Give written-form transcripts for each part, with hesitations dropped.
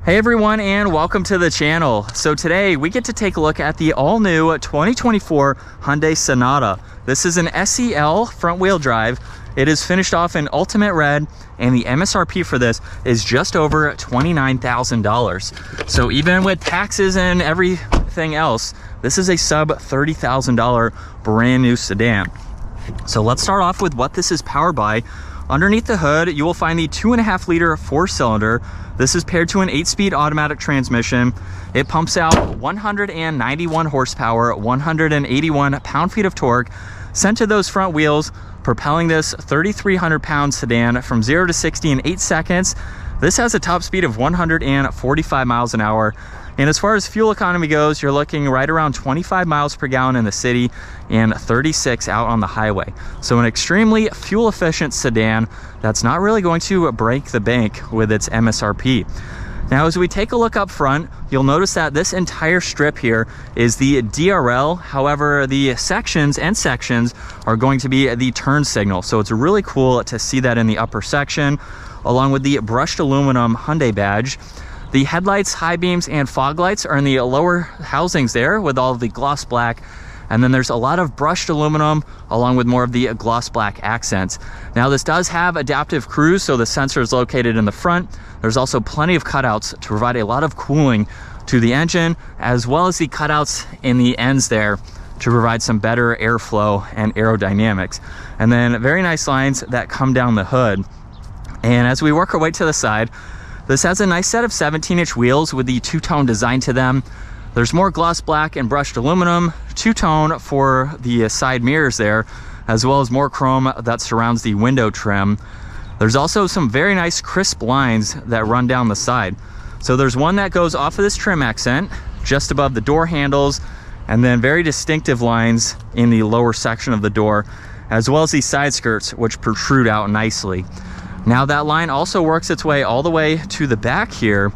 Hey everyone, and welcome to the channel. So today we get to take a look at the all-new 2024 Hyundai Sonata. This is an SEL front-wheel drive. It is finished off in ultimate red, and the MSRP for this is just over $29,000. So even with taxes and everything else, this is a sub $30,000 brand new sedan. So let's start off with what this is powered by. Underneath the hood, you will find the 2.5-liter 4-cylinder. This is paired to an 8-speed automatic transmission. It pumps out 191 horsepower, 181 pound-feet of torque, sent to those front wheels, propelling this 3,300-pound sedan from 0 to 60 in 8 seconds. This has a top speed of 145 miles an hour. And as far as fuel economy goes, you're looking right around 25 miles per gallon in the city and 36 out on the highway. So an extremely fuel efficient sedan that's not really going to break the bank with its MSRP. Now, as we take a look up front, you'll notice that this entire strip here is the DRL. However, the sections are going to be the turn signal. So it's really cool to see that in the upper section, along with the brushed aluminum Hyundai badge. The headlights, high beams, and fog lights are in the lower housings there with all of the gloss black. And then there's a lot of brushed aluminum along with more of the gloss black accents. Now, this does have adaptive cruise, so the sensor is located in the front. There's also plenty of cutouts to provide a lot of cooling to the engine, as well as the cutouts in the ends there to provide some better airflow and aerodynamics. And then very nice lines that come down the hood. And as we work our way to the side, this has a nice set of 17-inch wheels with the two-tone design to them. There's more gloss black and brushed aluminum, two-tone for the side mirrors there, as well as more chrome that surrounds the window trim. There's also some very nice crisp lines that run down the side. So there's one that goes off of this trim accent, just above the door handles, and then very distinctive lines in the lower section of the door, as well as these side skirts, which protrude out nicely. Now that line also works its way all the way to the back here,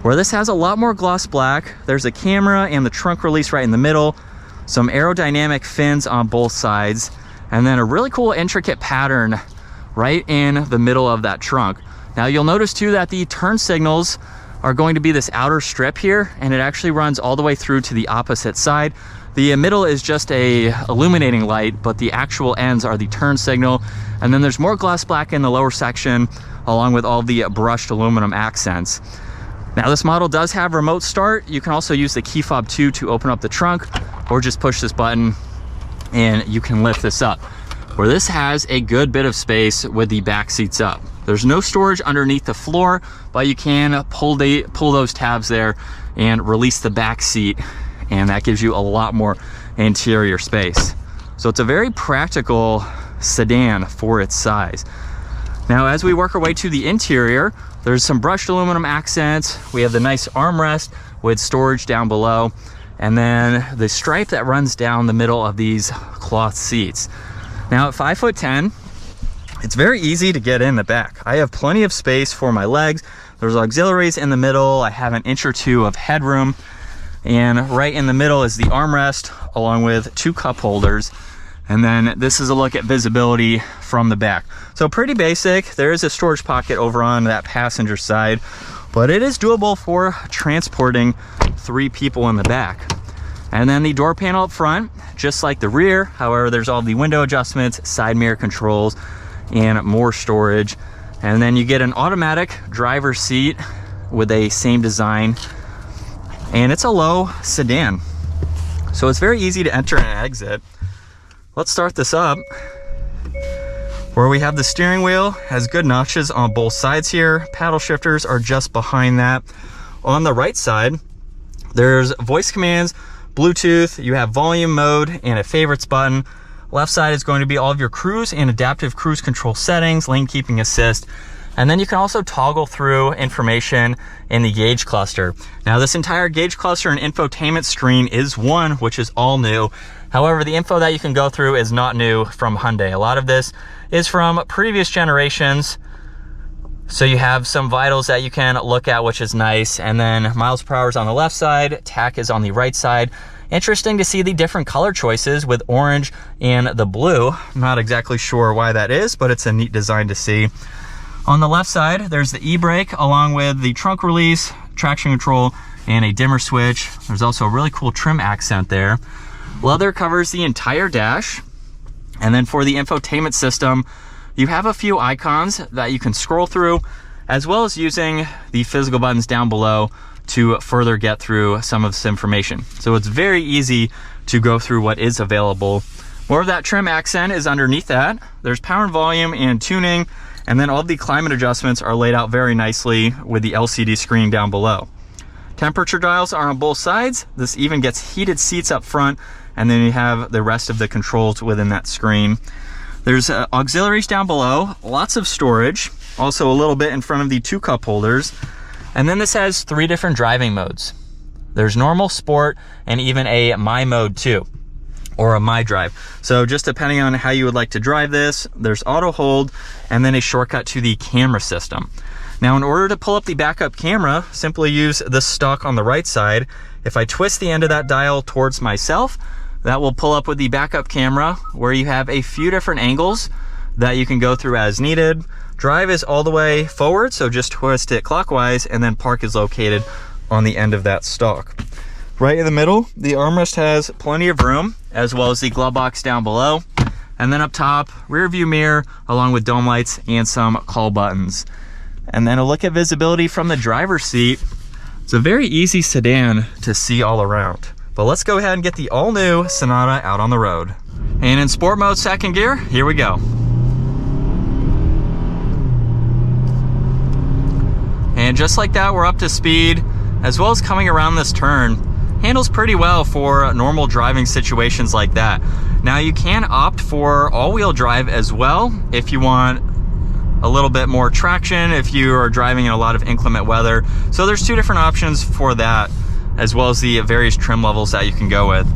where this has a lot more gloss black. There's a camera and the trunk release right in the middle, some aerodynamic fins on both sides, and then a really cool intricate pattern right in the middle of that trunk. Now you'll notice too that the turn signals are going to be this outer strip here, and it actually runs all the way through to the opposite side. The middle is just a illuminating light, but the actual ends are the turn signal. And then there's more gloss black in the lower section, along with all the brushed aluminum accents. Now, this model does have remote start. You can also use the key fob 2 to open up the trunk, or just push this button and you can lift this up, where this has a good bit of space with the back seats up. There's no storage underneath the floor, but you can pull those tabs there and release the back seat, and that gives you a lot more interior space. So it's a very practical sedan for its size. Now, as we work our way to the interior, there's some brushed aluminum accents. We have the nice armrest with storage down below, and then the stripe that runs down the middle of these cloth seats. Now, at 5'10", it's very easy to get in the back. I have plenty of space for my legs. There's auxiliaries in the middle. I have an inch or two of headroom. And right in the middle is the armrest, along with 2 cup holders. And then this is a look at visibility from the back. So pretty basic. There is a storage pocket over on that passenger side, but it is doable for transporting 3 people in the back. And then the door panel up front, just like the rear. However, there's all the window adjustments, side mirror controls, and more storage. And then you get an automatic driver's seat with a same design. And it's a low sedan, so it's very easy to enter and exit. Let's start this up, where we have the steering wheel, has good notches on both sides here. Paddle shifters are just behind that. On the right side, there's voice commands, Bluetooth, you have volume mode, and a favorites button. Left side is going to be all of your cruise and adaptive cruise control settings, lane keeping assist. And then you can also toggle through information in the gauge cluster. Now, this entire gauge cluster and infotainment screen is one, which is all new. However, the info that you can go through is not new from Hyundai. A lot of this is from previous generations. So you have some vitals that you can look at, which is nice. And then miles per hour is on the left side, TAC is on the right side. Interesting to see the different color choices with orange and the blue. I'm not exactly sure why that is, but it's a neat design to see. On the left side, there's the e-brake along with the trunk release, traction control and a dimmer switch. There's also a really cool trim accent there. Leather covers the entire dash. And then for the infotainment system, you have a few icons that you can scroll through, as well as using the physical buttons down below to further get through some of this information. So it's very easy to go through what is available. More of that trim accent is underneath that. There's power and volume and tuning, and then all of the climate adjustments are laid out very nicely with the LCD screen down below. Temperature dials are on both sides. This even gets heated seats up front, and then you have the rest of the controls within that screen. There's auxiliaries down below, lots of storage, also a little bit in front of the 2 cup holders. And then this has 3 different driving modes. There's normal, sport, and even a My mode too, or a My Drive. So just depending on how you would like to drive this, there's auto hold, and then a shortcut to the camera system. Now, in order to pull up the backup camera, simply use the stalk on the right side. If I twist the end of that dial towards myself, that will pull up with the backup camera, where you have a few different angles that you can go through as needed. Drive is all the way forward, so just twist it clockwise, and then park is located on the end of that stalk. Right in the middle, the armrest has plenty of room, as well as the glove box down below. And then up top, rear view mirror, along with dome lights and some call buttons. And then a look at visibility from the driver's seat. It's a very easy sedan to see all around. But let's go ahead and get the all-new Sonata out on the road. And in sport mode, second gear, here we go. And just like that, we're up to speed, as well as coming around this turn. Handles pretty well for normal driving situations like that. Now, you can opt for all-wheel drive as well if you want a little bit more traction, if you are driving in a lot of inclement weather. So there's 2 different options for that, as well as the various trim levels that you can go with.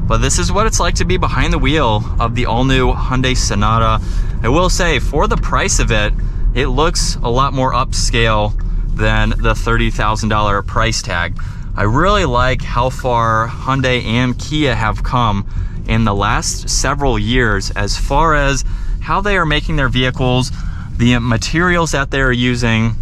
But this is what it's like to be behind the wheel of the all-new Hyundai Sonata. I will say, for the price of it, it looks a lot more upscale than the $30,000 price tag. I really like how far Hyundai and Kia have come in the last several years as far as how they are making their vehicles, the materials that they're using.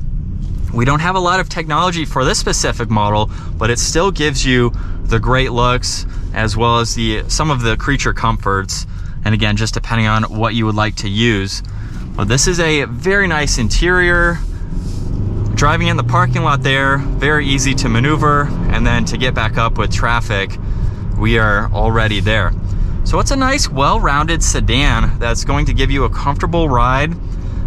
We don't have a lot of technology for this specific model, but it still gives you the great looks, as well as some of the creature comforts, and again, just depending on what you would like to use. But this is a very nice interior. Driving in the parking lot there, very easy to maneuver, and then to get back up with traffic, we are already there. So it's a nice, well-rounded sedan that's going to give you a comfortable ride,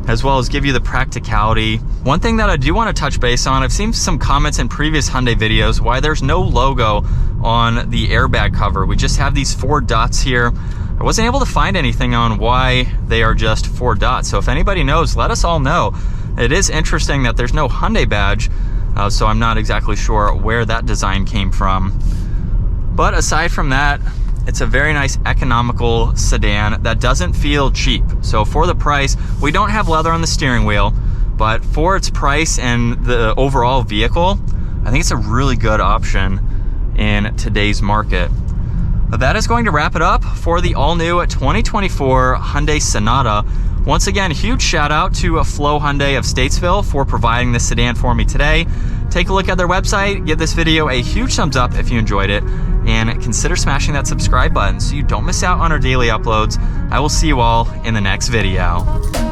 as well as give you the practicality. One thing that I do want to touch base on, I've seen some comments in previous Hyundai videos why there's no logo on the airbag cover. We just have these 4 dots here. I wasn't able to find anything on why they are just 4 dots. So if anybody knows, let us all know. It is interesting that there's no Hyundai badge, so I'm not exactly sure where that design came from. But aside from that, it's a very nice economical sedan that doesn't feel cheap. So for the price, we don't have leather on the steering wheel, but for its price and the overall vehicle, I think it's a really good option in today's market. But that is going to wrap it up for the all-new 2024 Hyundai Sonata. Once again, huge shout out to Flo Hyundai of Statesville for providing this sedan for me today. Take a look at their website, give this video a huge thumbs up if you enjoyed it, and consider smashing that subscribe button so you don't miss out on our daily uploads. I will see you all in the next video.